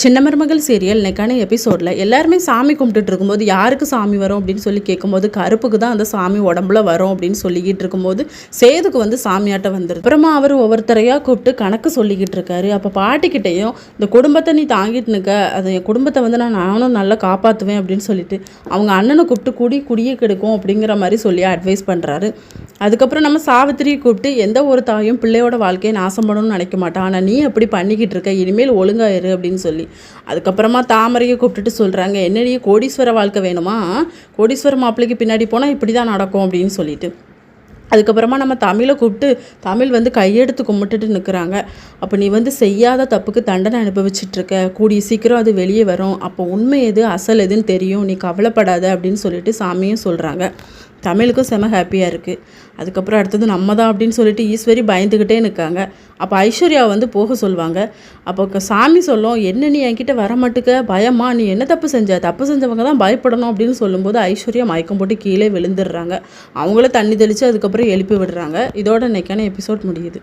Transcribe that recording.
சின்ன மருமகள் சீரியல் இன்னைக்கான எபிசோடில் எல்லாருமே சாமி கும்பிட்டுட்டு இருக்கும்போது யாருக்கு சாமி வரும் அப்படின்னு சொல்லி கேட்கும்போது கருப்புக்கு தான் அந்த சாமி உடம்புல வரும் அப்படின்னு சொல்லிக்கிட்டு இருக்கும்போது சேதுக்கு வந்து சாமியாட்டம் வந்துடுது. அப்புறமா அவர் ஒவ்வொருத்தரையாக கூப்பிட்டு கணக்கு சொல்லிக்கிட்டு இருக்காரு. அப்போ பாட்டிக்கிட்டையும் இந்த குடும்பத்தை நீ தாங்கிட்டு நிற்க, அது என் குடும்பத்தை வந்து நானும் நல்லா காப்பாற்றுவேன் அப்படின்னு சொல்லிட்டு அவங்க அண்ணனை கூப்பிட்டு குடியே கெடுக்கும் அப்படிங்கிற மாதிரி சொல்லி அட்வைஸ் பண்ணுறாரு. அதுக்கப்புறம் நம்ம சாவித்திரியை கூப்பிட்டு எந்த ஒரு தாயும் பிள்ளையோட வாழ்க்கையை நாசம் பண்ணணும்னு நினைக்க மாட்டான், ஆனால் நீ அப்படி பண்ணிக்கிட்டு இருக்க, இனிமேல் ஒழுங்காயிரு அப்படின்னு சொல்லி அதுக்கப்புறமா தாமரையை கூப்பிட்டுட்டு சொல்கிறாங்க, என்னடியே கோடீஸ்வர வாழ்க்கை வேணுமா, கோடீஸ்வர மாப்பிள்ளைக்கு பின்னாடி போனால் இப்படி தான் நடக்கும் அப்படின்னு சொல்லிட்டு அதுக்கப்புறமா நம்ம தமிழை கூப்பிட்டு தமிழ் வந்து கையெடுத்து கும்பிட்டுட்டு நிற்கிறாங்க. அப்போ நீ வந்து செய்யாத தப்புக்கு தண்டனை அனுபவிச்சிட்ருக்க, கூடிய சீக்கிரம் அது வெளியே வரும், அப்போ உண்மை எது அசல் எதுன்னு தெரியும், நீ கவலைப்படாத அப்படின்னு சொல்லிட்டு சாமியும் சொல்கிறாங்க. தமிழுக்கும் செம ஹாப்பியாக இருக்குது. அதுக்கப்புறம் அடுத்தது நம்ம தான் அப்படின்னு சொல்லிட்டு ஈஸ்வரி பயந்துக்கிட்டே நிற்காங்க. அப்போ ஐஸ்வர்யா வந்து போக சொல்லுவாங்க. அப்போ சாமி சொல்லும், என்ன நீ என்கிட்ட வர மாட்டுக்க, பயமா, நீ என்ன தப்பு செஞ்சவங்க தான் பயப்படணும் அப்படின்னு சொல்லும்போது ஐஸ்வர்யா மயக்கம் போட்டு கீழே விழுந்துடுறாங்க. அவங்கள தண்ணி தெளித்து அதுக்கப்புறம் எழுப்பி விடுறாங்க. இதோட இன்னைக்கான எபிசோட் முடியுது.